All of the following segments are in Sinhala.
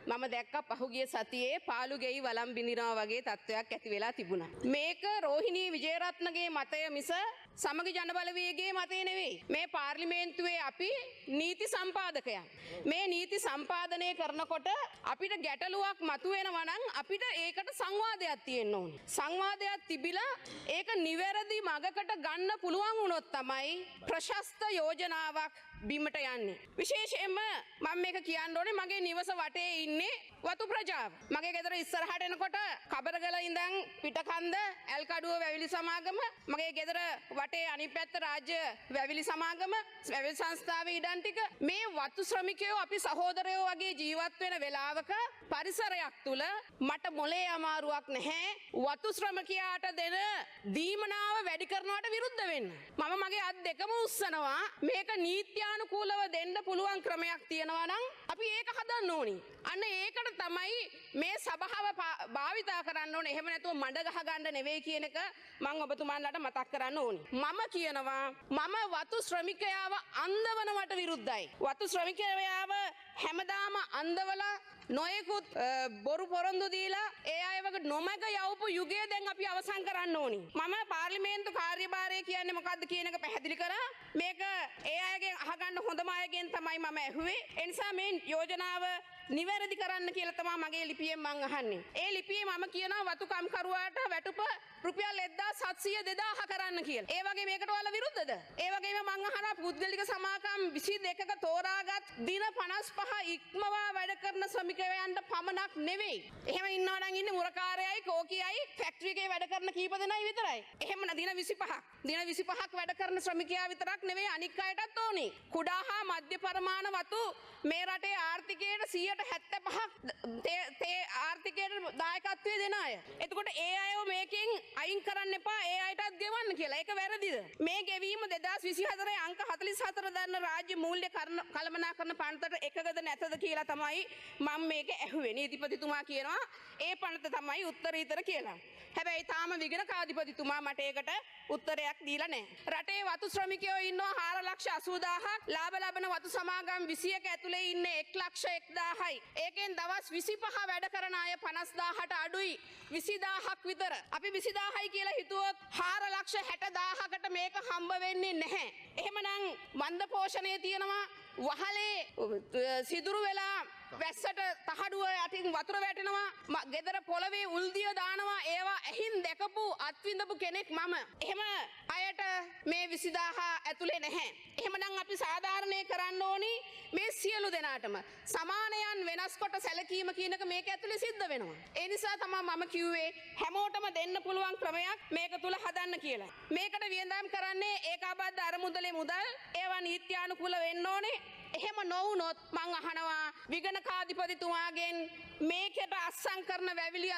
මම දැක්ක පහුගිය සතියේ පාළු ගෙයි වළම් බිඳිනවා වගේ තත්ත්වයක් ඇති වෙලා තිබුණා. මේක රෝහිණී විජේරත්නගේ මතය මිස සමග ජනබලවේගයේ මතය නෙවෙයි. මේ පාර්ලිමේන්තුවේ අපි නීති සම්පාදකයන්. මේ නීති සම්පාදනය කරනකොට අපිට ගැටලුවක් මතුවෙනවා නම් අපිට ඒකට සංවාදයක් තියෙන්න ඕනේ. සංවාදයක් තිබිලා ඒක නිවැරදි මගකට ගන්න පුළුවන් වුණොත් තමයි ප්‍රශස්ත යෝජනාවක් බිමට යන්නේ. විශේෂයෙන්ම මම මේක කියන්න ඕනේ මගේ නිවස වටේ ඉන්නේ වතු ප්‍රජාව. මගේ ගෙදර ඉස්සරහට එනකොට කබරගල ඉඳන් පිටකන්ද ඇල්කඩුව වැවිලි සමාගම, මගේ ගෙදර වටේ අනිත් පැත්ත රාජ්‍ය වැවිලි සමාගම, වැවිලි සංස්ථාවේ ඉඩම් ටික, මේ වතු ශ්‍රමිකයෝ අපි සහෝදරයෝ වගේ ජීවත් වෙන වෙලාවක පරිසරයක් තුල මට මොලේ අමාරුවක් නැහැ වතු ශ්‍රමිකයාට දෙන දීමනාව වැඩි කරනවට විරුද්ධ වෙන්න. මම මගේ අත් දෙකම උස්සනවා. මේක නීත්‍යානුකූලව දෙන්න පුළුවන් ක්‍රමයක් තියෙනවා නම් අපි ඒක හදන්න ඕනි. අන්න ඒකට තමයි මේ සභාව භාවිතා කරන්න ඕනේ. එහෙම නැතුව මඩ ගහ ගන්න නෙවෙයි කියන එක මම ඔබතුමාලට මතක් කරන්න ඕනි. මම කියනවා මම වතු ශ්‍රමිකයාව අන්දවනවට විරුද්ධයි. වතු ශ්‍රමිකයාව හැමදාම අන්දවලා නොයෙකුත් බොරු පොරොන්දු දීලා ඒ අයව නොමග යවපු යුගය දැන් අපි අවසන් කරන්න ඕනි. මම පාර්ලිමේන්තු කාර්යභාරය කියන්නේ මොකද්ද කියන එක පැහැදිලි කරා. මේක ඒ අයගෙන් අහගන්න හොඳම අයගෙන් තමයි මම ඇහුවේ. ඒ නිසා මේ යෝජනාව නිවැරදි කරන්න කියලා තමයි මගේ ලිපියෙන් මම අහන්නේ. ඒ ලිපියේ මම කියනවා වතු කම්කරුවාට වැටුප රුපියල් 1700 2000 කරන්න කියලා. ඒ වගේ මේකට ඔයාලා විරුද්ධද? ඒ වගේම මම අහනවා පුද්ගලික සමාගම් 22ක තෝරාගත් දින 55 ඉක්මවා වැඩ කරන ශ්‍රමිකයන්ට පමණක් නෙවෙයි. එහෙම ඉන්නවා නම් ඉන්නේ මුරකාරයයි කෝකියයි ෆැක්ටරි එකේ වැඩ කරන කීප දෙනයි විතරයි. එහෙම දින 25ක්. දින 25ක් වැඩ කරන ශ්‍රමිකයා විතරක් නෙවෙයි අනික් අයටත් ඕනේ. කුඩා හා මධ්‍ය පරිමාණ වතු මේ රටේ ආර්ථිකයේ 75ක් තේ ආර්ථිකයට දායකත්වයේ දෙන අය. එතකොට ඒ අයව මේකෙන් අයින් කරන්න එපා. ඒ අයටත් ගෙවන්න කියලා. ඒක වැරදිද? මේ ගෙවීම 2024 අංක 44 දන්න රාජ්‍ය මූල්‍ය කළමනාකරන පනතට එකගද නැතද කියලා තමයි මම මේක ඇහුවේ. නීතිපතිතුමා කියනවා ඒ පනත තමයි උත්තරීතර කියලා. හැබැයි තාම විගණකාධිපතිතුමා මට ඒකට උත්තරයක් දීලා නැහැ. රටේ වතු ශ්‍රමිකයෝ ඉන්නවා 4,80,000ක්. ලාභ ලබන වතු සමාගම් 21 ඇතුලේ ඉන්නේ 1,01,000යි. ඒකෙන් දවස් 25 වැඩ කරන අය 50,000ට අඩුයි. 20,000ක් විතර. අපි 20,000යි කියලා හිතුවොත් 4,60,000කට මේක හම්බ වෙන්නේ නැහැ. එහෙමනම් මන්ද පෝෂණය තියෙනවා. වහලේ සිදුරු වෙලා වැස්සට තහඩුව යටින් වතුර වැටෙනවා. ගෙදර පොළවේ උල්දිය දානවා. ඒවා ඇහින් දැකපු අත්විඳපු කෙනෙක් මම. එහෙම අයට මේ 20,000 ඇතුලේ නැහැ. එහෙමනම් අපි සාධාරණය කරන්න ඕනි මේ සියලු දෙනාටම සමානයන් වෙනස් කොට සැලකීම කියන එක මේක ඇතුලේ සිද්ධ වෙනවා. ඒ නිසා තමයි මම කිව්වේ හැමෝටම දෙන්න පුළුවන් ක්‍රමයක් මේක තුල හදන්න කියලා. මේකට වියදම් කරන්නේ ඒකාබද්ධ අරමුදලේ මුදල්. ඒවා නීත්‍යානුකූල වෙන්න ඕනේ. එහෙම නොවුනොත් මං අහනවා විගණකාධිපතිතුමාගෙන් මේකට අස්සම් කරන වැවිලි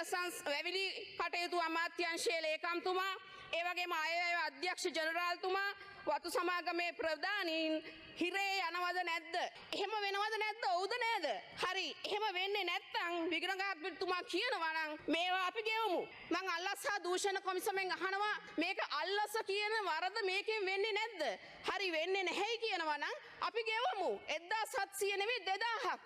කටයුතු අමාත්‍යංශයේ ලේකම්තුමා, ඒ වගේම අයවැය අධ්‍යක්ෂ ජනරාල්තුමා, වතු සමාගමේ ප්‍රධානීන් හිරේ යනවද නැද්ද? එහෙම වෙනවද නැද්ද? ඔව්ද නේද? හරි. එහෙම වෙන්නේ නැත්නම් විගණකාධිපතිතුමා කියනවා නම් මේවා අපි ගෙවමු. මං අල්ලස් හා දූෂණ කොමිසමෙන් අහනවා මේක අල්ලස කියන වරද මේකෙන් වෙන්නේ නැද්ද? හරි වෙන්නේ නැහැයි කියනවා නම් අපි ගෙවමු. 1,700 නෙවෙයි 2,000ක්.